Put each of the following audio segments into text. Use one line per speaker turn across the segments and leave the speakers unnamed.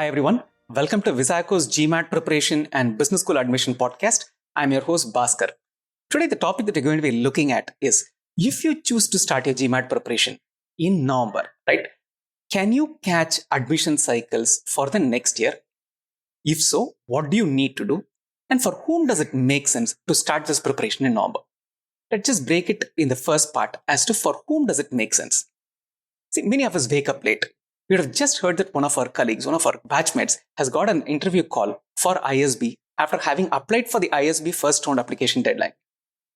Hi everyone, welcome to Visaco's GMAT Preparation and Business School Admission Podcast. I'm your host Baskar. Today the topic that we're going to be looking at is if you choose to start your GMAT preparation in November, right? Can you catch admission cycles for the next year? If so, what do you need to do? And for whom does it make sense to start this preparation in November? Let's just break it in the first part as to for whom does it make sense. See, many of us wake up late. You would have just heard that one of our colleagues, one of our batchmates, has got an interview call for ISB after having applied for the ISB first round application deadline.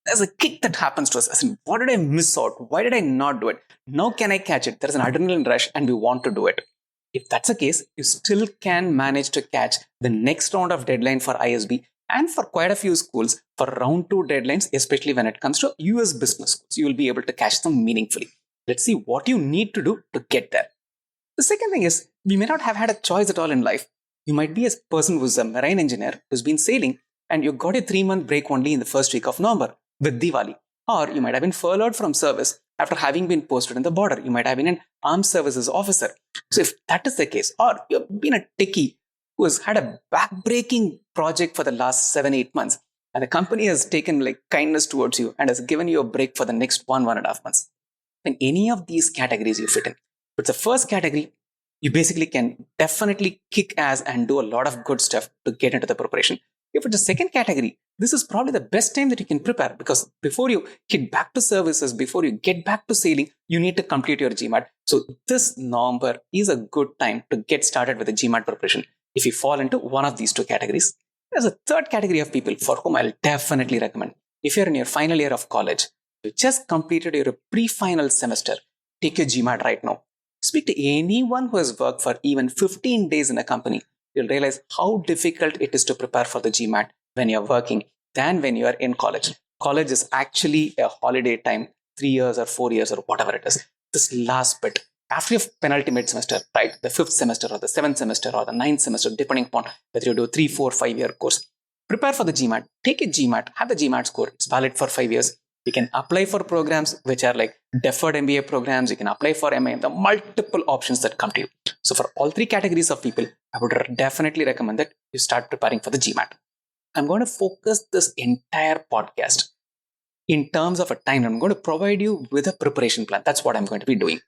There's a kick that happens to us. As in, what did I miss out? Why did I not do it? Now can I catch it? There's an adrenaline rush and we want to do it. If that's the case, you still can manage to catch the next round of deadline for ISB and for quite a few schools for round 2 deadlines, especially when it comes to US business schools. You will be able to catch them meaningfully. Let's see what you need to do to get there. The second thing is, we may not have had a choice at all in life. You might be a person who's a marine engineer who's been sailing and you got a 3-month break only in the first week of November with Diwali. Or you might have been furloughed from service after having been posted in the border. You might have been an armed services officer. So if that is the case, or you've been a techie who has had a back-breaking project for the last 7-8 months and the company has taken kindness towards you and has given you a break for the next 1.5 months. In any of these categories you fit in. But the first category, you basically can definitely kick ass and do a lot of good stuff to get into the preparation. If it's the second category, this is probably the best time that you can prepare because before you hit back to services, before you get back to sailing, you need to complete your GMAT. So this November is a good time to get started with the GMAT preparation if you fall into one of these two categories. There's a third category of people for whom I'll definitely recommend. If you're in your final year of college, you just completed your pre-final semester, take your GMAT right now. Speak to anyone who has worked for even 15 days in a company. You'll realize how difficult it is to prepare for the GMAT when you're working than when you are in college. College is actually a holiday time, 3 years or 4 years or whatever it is. This last bit, after your penultimate semester, right, the 5th semester or the 7th semester or the 9th semester, depending upon whether you do a 3, 4, 5-year course, prepare for the GMAT. Take a GMAT, have the GMAT score. It's valid for 5 years. You can apply for programs which are like deferred MBA programs. You can apply for MA, the multiple options that come to you. So for all 3 categories of people, I would definitely recommend that you start preparing for the GMAT. I'm going to focus this entire podcast in terms of a time. I'm going to provide you with a preparation plan. That's what I'm going to be doing.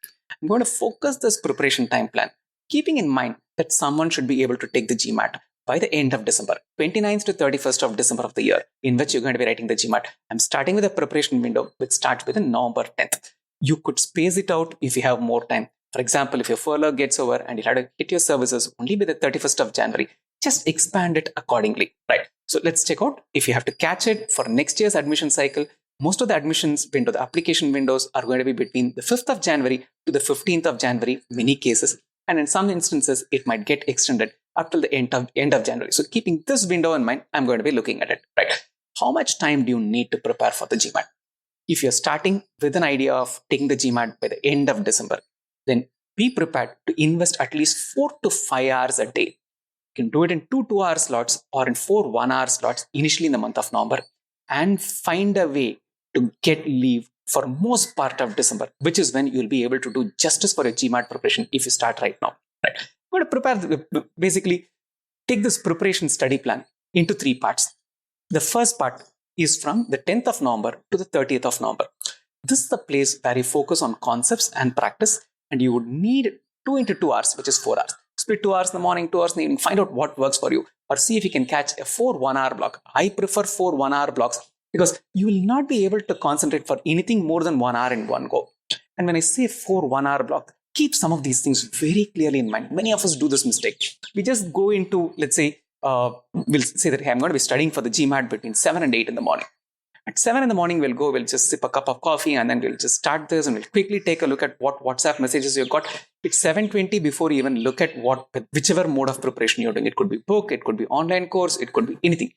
I'm going to focus this preparation time plan, keeping in mind that someone should be able to take the GMAT by the end of December, 29th to 31st of December of the year, in which you're going to be writing the GMAT. I'm starting with a preparation window which starts with November 10th. You could space it out if you have more time. For example, if your furlough gets over and you have to hit your services only by the 31st of January, just expand it accordingly, right? So let's check out if you have to catch it for next year's admission cycle. Most of the admissions window, the application windows are going to be between the 5th of January to the 15th of January, many cases. And in some instances, it might get extended up till the end of January. So keeping this window in mind, I'm going to be looking at it, right? How much time do you need to prepare for the GMAT? If you're starting with an idea of taking the GMAT by the end of December, then be prepared to invest at least 4 to 5 hours a day. You can do it in 2 2-hour slots or in 4 1-hour slots initially in the month of November and find a way to get leave for most part of December, which is when you'll be able to do justice for your GMAT preparation if you start right now. Right? I'm going to prepare, basically take this preparation study plan into 3 parts. The first part is from the 10th of November to the 30th of November. This is the place where you focus on concepts and practice, and you would need 2 into 2 hours, which is 4 hours. Split 2 hours in the morning, 2 hours in the evening, find out what works for you, or see if you can catch a 4 1-hour block. I prefer 4 1-hour blocks because you will not be able to concentrate for anything more than 1 hour in one go. And when I say 4 1-hour block, keep some of these things very clearly in mind. Many of us do this mistake. We just go into, let's say, we'll say that, hey, I'm going to be studying for the GMAT between 7 and 8 in the morning. At 7 in the morning, we'll just sip a cup of coffee and then we'll just start this and we'll quickly take a look at what WhatsApp messages you've got. It's 7:20 before you even look at whichever mode of preparation you're doing. It could be book, it could be online course, it could be anything.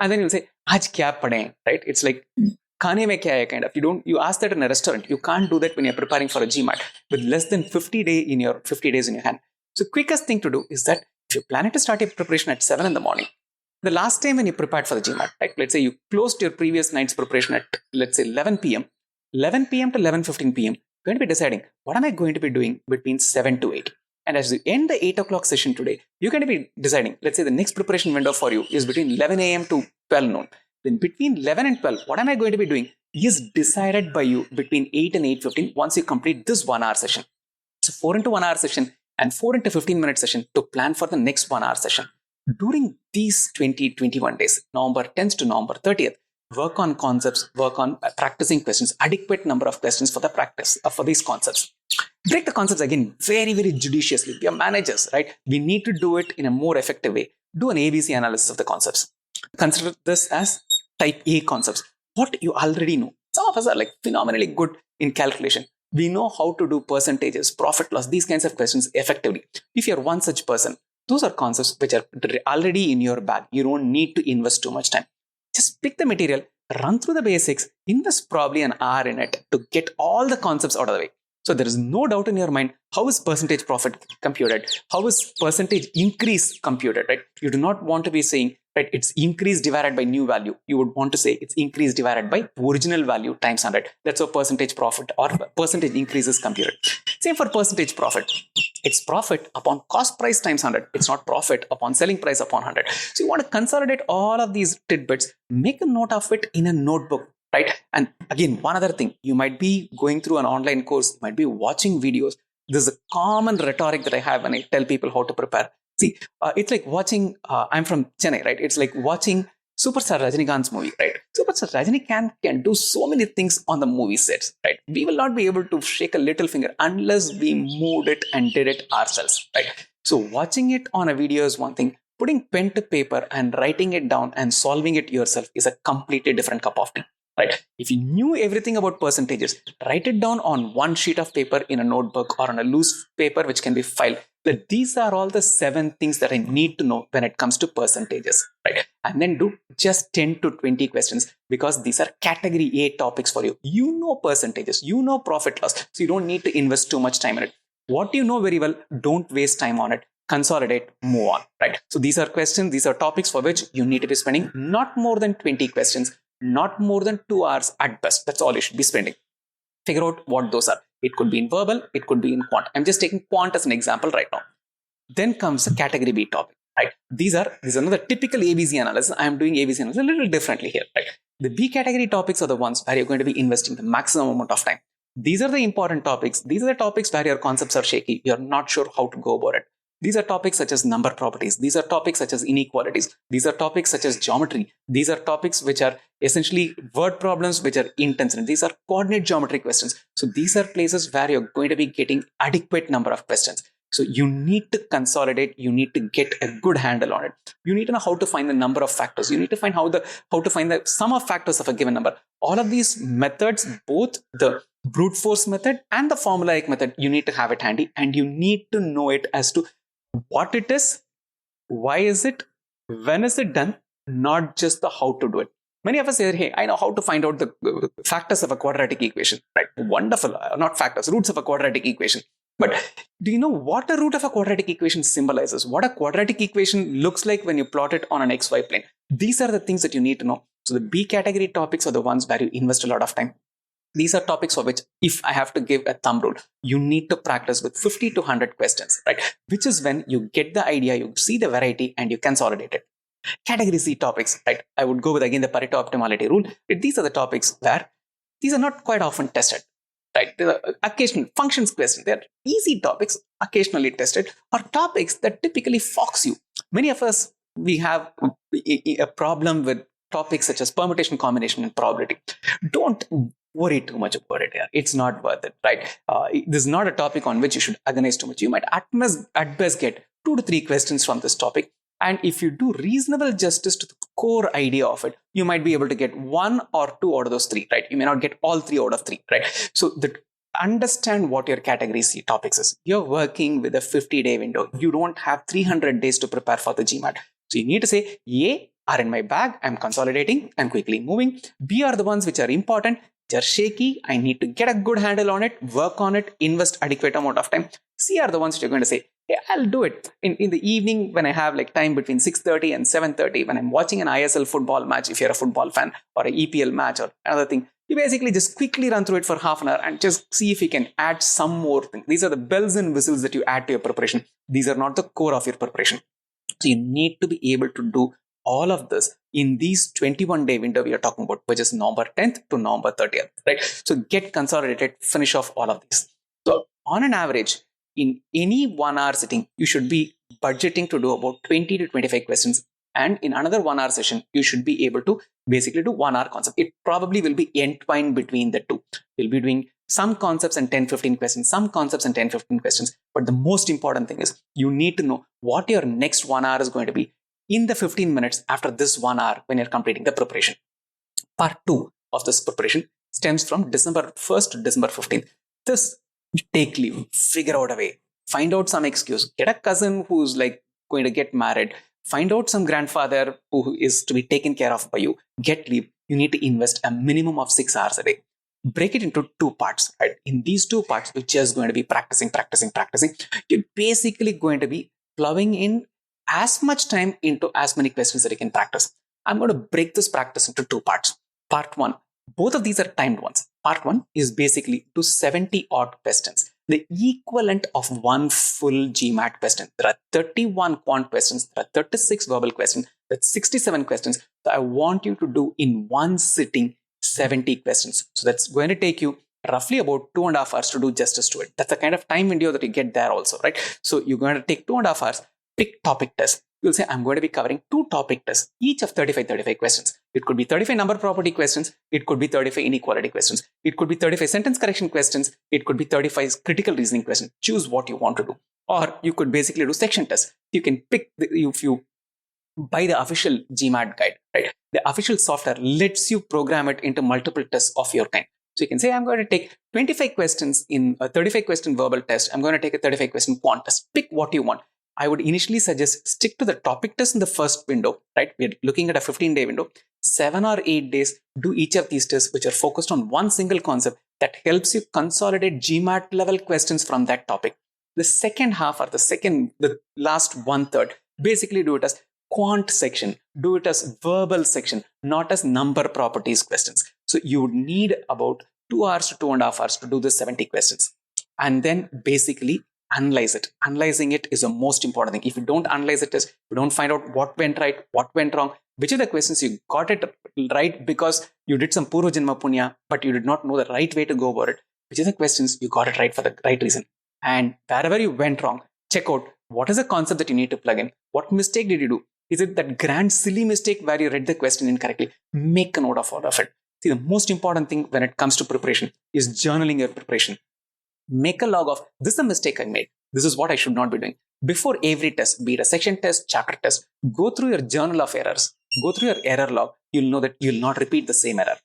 And then you'll say, Aaj kya padhe? Right? It's like, khane mein kya hai, kind of. You ask that in a restaurant. You can't do that when you're preparing for a GMAT with less than 50 days in your hand. So quickest thing to do is that if you're planning to start your preparation at 7 in the morning, the last time when you prepared for the GMAT, right? Let's say you closed your previous night's preparation at, let's say, 11 p.m. 11 p.m. to 11:15 p.m. You're going to be deciding, what am I going to be doing between 7 to 8? And as you end the 8 o'clock session today, you're going to be deciding, let's say the next preparation window for you is between 11 a.m. to 12 noon. Then between 11 and 12, what am I going to be doing is decided by you between 8 and 8:15 once you complete this 1 hour session. So 4 into 1 hour session and 4 into 15-minute session to plan for the next 1 hour session. During these 21 days, November 10th to November 30th, work on concepts, work on practicing questions, adequate number of questions for the practice for these concepts. Break the concepts again very, very judiciously. We are managers, right? We need to do it in a more effective way. Do an ABC analysis of the concepts. Consider this as type A concepts. What you already know. Some of us are like phenomenally good in calculation. We know how to do percentages, profit loss, these kinds of questions effectively. If you're one such person, those are concepts which are already in your bag. You don't need to invest too much time. Just pick the material, run through the basics, invest probably an hour in it to get all the concepts out of the way. So there is no doubt in your mind, how is percentage profit computed? How is percentage increase computed, right? You do not want to be saying, right, it's increase divided by new value. You would want to say it's increase divided by original value times 100. That's how percentage profit or percentage increase is computed. Same for percentage profit. It's profit upon cost price times 100. It's not profit upon selling price upon 100. So you want to consolidate all of these tidbits, make a note of it in a notebook, right? And again, one other thing, you might be going through an online course, you might be watching videos. This is a common rhetoric that I have when I tell people how to prepare. See, it's like watching, I'm from Chennai, right? It's like watching Superstar Rajinikanth's movie, right? Superstar Rajinikanth can do so many things on the movie sets, right? We will not be able to shake a little finger unless we moved it and did it ourselves, right? So watching it on a video is one thing. Putting pen to paper and writing it down and solving it yourself is a completely different cup of tea. Right? If you knew everything about percentages, write it down on one sheet of paper in a notebook or on a loose paper which can be filed. That these are all the 7 things that I need to know when it comes to percentages. Right? And then do just 10 to 20 questions because these are category A topics for you. You know percentages, you know profit loss, so you don't need to invest too much time in it. What you know very well, don't waste time on it. Consolidate, move on. Right? So these are questions, these are topics for which you need to be spending not more than 20 questions. Not more than 2 hours at best. That's all you should be spending. Figure out what those are. It could be in verbal, it could be in quant. I'm just taking quant as an example right now. Then comes the category B topic. Right? These are another typical ABC analysis. I'm doing ABC analysis a little differently here. Right? The B category topics are the ones where you're going to be investing the maximum amount of time. These are the important topics. These are the topics where your concepts are shaky. You're not sure how to go about it. These are topics such as number properties. These are topics such as inequalities. These are topics such as geometry. These are topics which are essentially word problems which are intense. And these are coordinate geometry questions. So these are places where you're going to be getting adequate number of questions. So you need to consolidate. You need to get a good handle on it. You need to know how to find the number of factors. You need to find how to find the sum of factors of a given number. All of these methods, both the brute force method and the formulaic method, you need to have it handy and you need to know it as to what it is, why is it, when is it done, not just the how to do it. Many of us say, hey, I know how to find out the factors of a quadratic equation, right? Wonderful, not factors, roots of a quadratic equation. But do you know what a root of a quadratic equation symbolizes? What a quadratic equation looks like when you plot it on an XY plane? These are the things that you need to know. So the B category topics are the ones where you invest a lot of time. These are topics for which, if I have to give a thumb rule, you need to practice with 50 to 100 questions, right? Which is when you get the idea, you see the variety and you consolidate it. Category C topics, right? I would go with again the Pareto optimality rule. These are the topics where these are not quite often tested, right? The occasional functions questions, they're easy topics, occasionally tested, or topics that typically fox you. Many of us, we have a problem with topics such as permutation, combination, and probability. Don't worry too much about it here. It's not worth it, right? This is not a topic on which you should agonize too much. You might at best get 2 to 3 questions from this topic. And if you do reasonable justice to the core idea of it, you might be able to get 1 or 2 out of those 3, right? You may not get all 3 out of 3, right? So understand what your category C topics is. You're working with a 50-day window. You don't have 300 days to prepare for the GMAT. So you need to say, A are in my bag. I'm consolidating. I'm quickly moving. B are the ones which are important. They're shaky. I need to get a good handle on it, work on it, invest adequate amount of time. C are the ones which you're going to say, hey, I'll do it in the evening when I have like time between 6:30 and 7:30 when I'm watching an ISL football match. If you're a football fan, or an EPL match or another thing, You basically just quickly run through it for half an hour and just see if you can add some more things. These are the bells and whistles that you add to your preparation. These are not the core of your preparation. So you need to be able to do all of this in these 21-day window we are talking about, which is November 10th to November 30th, right? So get consolidated, finish off all of these. So on an average, in any 1 hour sitting, you should be budgeting to do about 20 to 25 questions. And in another 1 hour session, you should be able to basically do 1 hour concept. It probably will be entwined between the two. You'll be doing some concepts and 10-15 questions, some concepts and 10-15 questions. But the most important thing is you need to know what your next 1 hour is going to be in the 15 minutes after this 1 hour when you're completing the preparation. Part 2 of this preparation stems from December 1st to December 15th. This, take leave, figure out a way, find out some excuse, get a cousin who's like going to get married, find out some grandfather who is to be taken care of by you, get leave. You need to invest a minimum of 6 hours a day. Break it into 2 parts, right? In these 2 parts, you're just going to be practicing. You're basically going to be plowing in as much time into as many questions that you can practice. I'm going to break this practice into 2 parts. Part 1, both of these are timed ones. Part 1 is basically to 70 odd questions, the equivalent of one full GMAT question. There are 31 quant questions, there are 36 verbal questions, that's 67 questions. So I want you to do in one sitting 70 questions. So that's going to take you roughly about 2.5 hours to do justice to it. That's the kind of time window that you get there also, right? So you're going to take 2.5 hours, pick topic tests. You'll say, I'm going to be covering 2 topic tests, each of 35 questions. It could be 35 number property questions. It could be 35 inequality questions. It could be 35 sentence correction questions. It could be 35 critical reasoning questions. Choose what you want to do. Or you could basically do section tests. You can pick, if you buy the official GMAT guide, right? The official software lets you program it into multiple tests of your kind. So you can say, I'm going to take 25 questions in a 35 question verbal test. I'm going to take a 35 question quant test. Pick what you want. I would initially suggest stick to the topic test in the first window, right? We're looking at a 15-day window. 7 or 8 days, do each of these tests, which are focused on one single concept that helps you consolidate GMAT level questions from that topic. The second half or the last 1/3, basically do it as quant section, do it as verbal section, not as number properties questions. So you would need about 2 hours to 2.5 hours to do the 70 questions. And then basically analyze it. Analyzing it is the most important thing. If you don't analyze it, you don't find out what went right, what went wrong, which are the questions you got it right because you did some Purva Janma Punya, but you did not know the right way to go about it, which are the questions you got it right for the right reason. And wherever you went wrong, check out what is the concept that you need to plug in. What mistake did you do? Is it that grand silly mistake where you read the question incorrectly? Make a note of all of it. See, the most important thing when it comes to preparation is journaling your preparation. Make a log of, this is a mistake I made. This is what I should not be doing. Before every test, be it a section test, chapter test, go through your journal of errors. Go through your error log. You'll know that you'll not repeat the same error.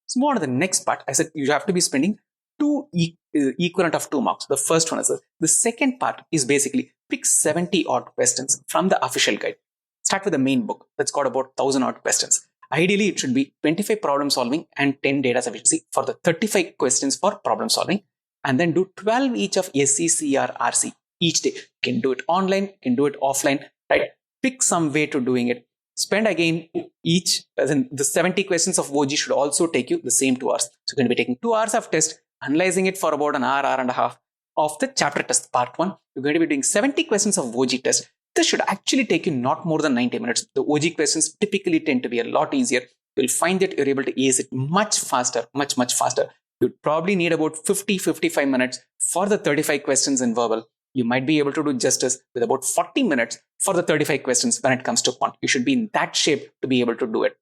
So more on the next part, I said you have to be spending equivalent of 2 marks. The first one is this. The second part is basically pick 70 odd questions from the official guide. Start with the main book that's got about 1,000 odd questions. Ideally, it should be 25 problem solving and 10 data sufficiency for the 35 questions for problem solving. And then do 12 each of SC, CR, RC each day. You can do it online, you can do it offline, right? Pick some way to doing it. Spend again each, as in the 70 questions of OG should also take you the same 2 hours. So you're going to be taking 2 hours of test, analyzing it for about an hour and a half of the chapter test part 1. You're going to be doing 70 questions of OG test. This should actually take you not more than 90 minutes. The OG questions typically tend to be a lot easier. You'll find that you're able to ace it much faster, much faster. You'd probably need about 50-55 minutes for the 35 questions in verbal. You might be able to do justice with about 40 minutes for the 35 questions when it comes to quant. You should be in that shape to be able to do it.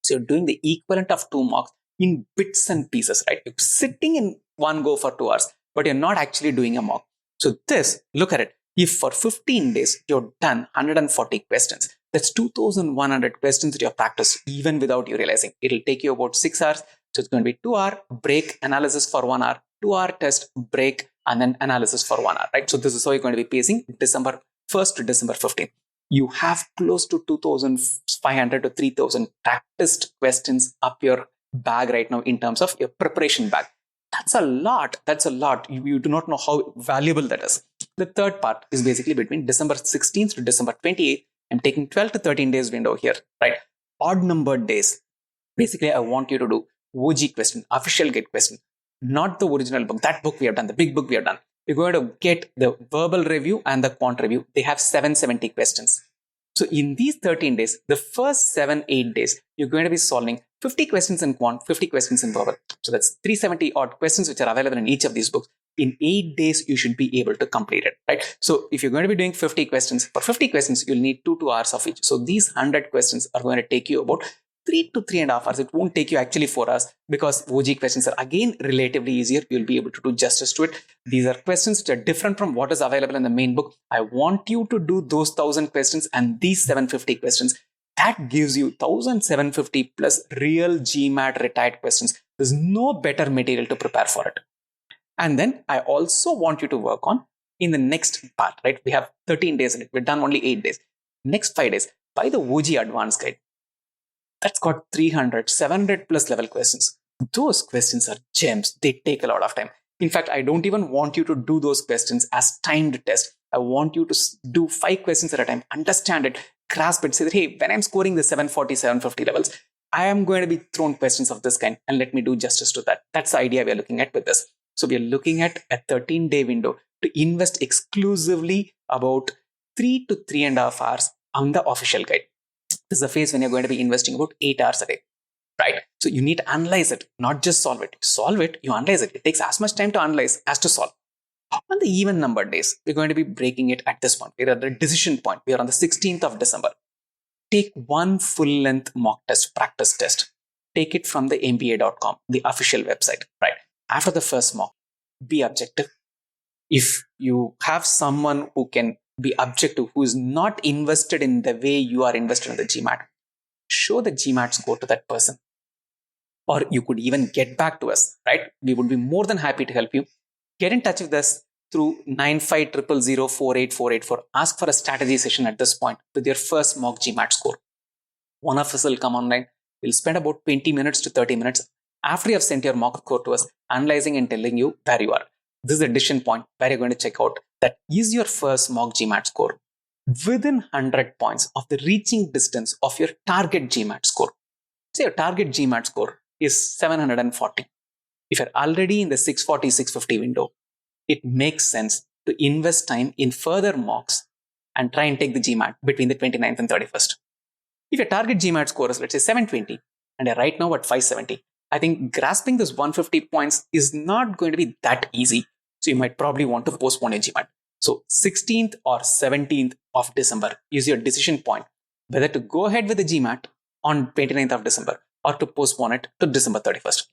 So you're doing the equivalent of 2 marks in bits and pieces, right? You're sitting in one go for 2 hours, but you're not actually doing a mock. So this, look at it. If for 15 days, you've done 140 questions, that's 2,100 questions that you have practiced even without you realizing. It'll take you about 6 hours. So it's going to be 2 hour break, analysis for 1 hour, 2 hour test, break, and then analysis for 1 hour, right? So this is how you're going to be pacing December 1st to December 15th. You have close to 2,500 to 3,000 practiced questions up your bag right now in terms of your preparation bag. That's a lot. You do not know how valuable that is. The third part is basically between December 16th to December 28th. I'm taking 12 to 13 days window here, right? Odd numbered days. Basically, I want you to do OG question, official guide question, not the original book. That book we have done, the big book we have done. You're going to get the verbal review and the quant review. They have 770 questions. So in these 13 days, the first 7-8 days, you're going to be solving 50 questions in quant, 50 questions in verbal. So that's 370 odd questions which are available in each of these books. In 8 days, you should be able to complete it, right? So if you're going to be doing 50 questions, for 50 questions, you'll need 2 hours of each. So these 100 questions are going to take you about 3 to 3.5 hours. It won't take you actually 4 hours because OG questions are again relatively easier. You'll be able to do justice to it. These are questions which are different from what is available in the main book. I want you to do those 1000 questions and these 750 questions. That gives you 1750 plus real GMAT retired questions. There's no better material to prepare for it. And then I also want you to work on in the next part, right? We have 13 days in it. We've done only 8 days. Next 5 days, buy the OG advanced guide. That's got 300, 700 plus level questions. Those questions are gems. They take a lot of time. In fact, I don't even want you to do those questions as timed test. I want you to do 5 questions at a time, understand it, grasp it, say that, hey, when I'm scoring the 740, 750 levels, I am going to be thrown questions of this kind and let me do justice to that. That's the idea we are looking at with this. So we are looking at a 13-day window to invest exclusively about 3 to 3.5 hours on the official guide. This is a phase when you're going to be investing about 8 hours a day, right? So you need to analyze it, not just solve it. Solve it, you analyze it. It takes as much time to analyze as to solve. On the even number days, we're going to be breaking it at this point. We're at the decision point. We are on the 16th of December. Take one full-length mock test, practice test. Take it from the mba.com, the official website, right? After the first mock, be objective. If you have someone who can be objective, who is not invested in the way you are invested in the GMAT, show the GMAT score to that person. Or you could even get back to us, right? We would be more than happy to help you. Get in touch with us through 9500048484. Ask for a strategy session at this point with your first mock GMAT score. One of us will come online. We'll spend about 20 minutes to 30 minutes after you have sent your mock score to us, analyzing and telling you where you are. This is a decision point where you're going to check out that is your first mock GMAT score within 100 points of the reaching distance of your target GMAT score. Say your target GMAT score is 740. If you're already in the 640, 650 window, it makes sense to invest time in further mocks and try and take the GMAT between the 29th and 31st. If your target GMAT score is, let's say, 720 and you're right now at 570, I think grasping this 150 points is not going to be that easy. So you might probably want to postpone your GMAT. So 16th or 17th of December is your decision point whether to go ahead with the GMAT on 29th of December or to postpone it to December 31st.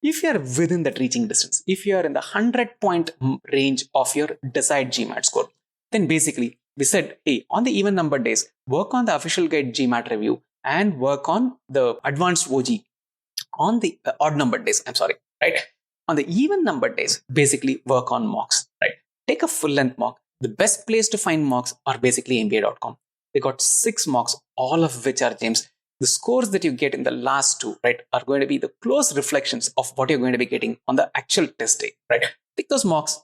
If you are within that reaching distance, if you are in the 100-point range of your desired GMAT score, then basically we said, hey, on the even number days, work on the official guide GMAT review and work on the advanced OG on the odd number days. Right? On the even number days, basically work on mocks, right? Take a full length mock. The best place to find mocks are basically mba.com. They got 6 mocks, all of which are gems. The scores that you get in the last 2, right, are going to be the close reflections of what you're going to be getting on the actual test day, right? Take those mocks,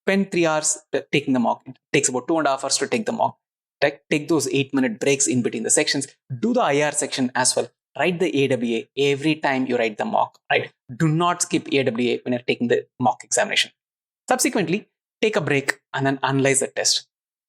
spend 3 hours taking the mock. It takes about 2.5 hours to take the mock. Take those 8-minute breaks in between the sections. Do the IR section as well. Write the AWA every time you write the mock, right? Do not skip AWA when you're taking the mock examination. Subsequently, take a break and then analyze the test.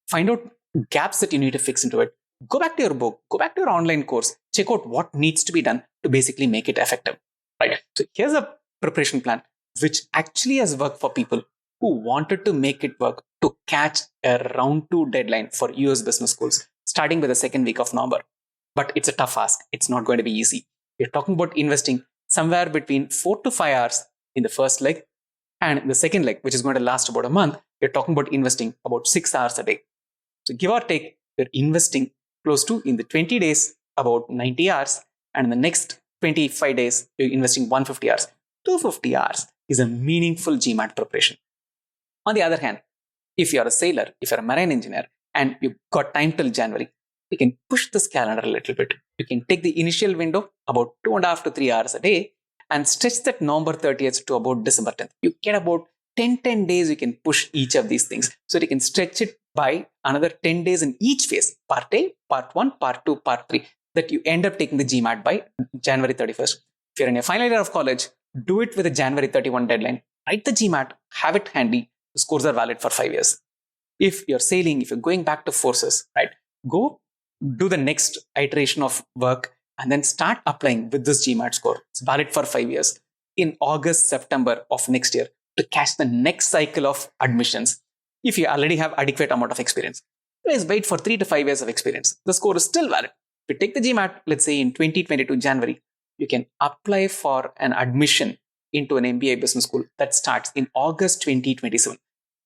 Find out gaps that you need to fix into it. Go back to your book, go back to your online course, check out what needs to be done to basically make it effective, right? So here's a preparation plan which actually has worked for people who wanted to make it work to catch a round 2 deadline for US business schools, starting with the second week of November. But it's a tough ask. It's not going to be easy. We're talking about investing somewhere between 4 to 5 hours in the first leg, and in the second leg, which is going to last about a month, we're talking about investing about 6 hours a day. So give or take, we're investing close to, in the 20 days, about 90 hours, and in the next 25 days, you're investing 150 hours. 250 hours is a meaningful GMAT preparation. On the other hand, if you're a sailor, if you're a marine engineer, and you've got time till January, you can push this calendar a little bit. You can take the initial window, about 2.5 to 3 hours a day, and stretch that November 30th to about December 10th. You get about 10 days you can push each of these things. So you can stretch it by another 10 days in each phase, part A, part 1, part 2, part 3, that you end up taking the GMAT by January 31st. If you're in your final year of college, do it with a January 31 deadline. Write the GMAT, have it handy. The scores are valid for 5 years. If you're sailing, if you're going back to forces, right, go do the next iteration of work and then start applying with this GMAT score. It's valid for 5 years. In August, September of next year to catch the next cycle of admissions. If you already have adequate amount of experience, please wait for 3 to 5 years of experience. The score is still valid. If you take the GMAT, let's say in 2022 January, you can apply for an admission into an MBA business school that starts in August 2027.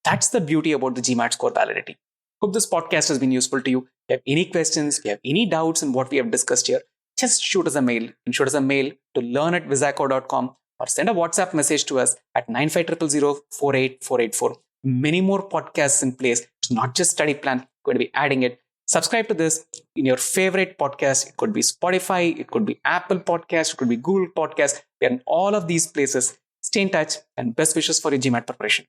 That's the beauty about the GMAT score validity. Hope this podcast has been useful to you. If you have any questions, if you have any doubts in what we have discussed here, just shoot us a mail. And shoot us a mail to learn@visaco.com or send a WhatsApp message to us at 9500048484. Many more podcasts in place. It's not just study plan. I'm going to be adding it. Subscribe to this in your favorite podcast. It could be Spotify, it could be Apple Podcast, it could be Google Podcast. We are in all of these places. Stay in touch and best wishes for your GMAT preparation.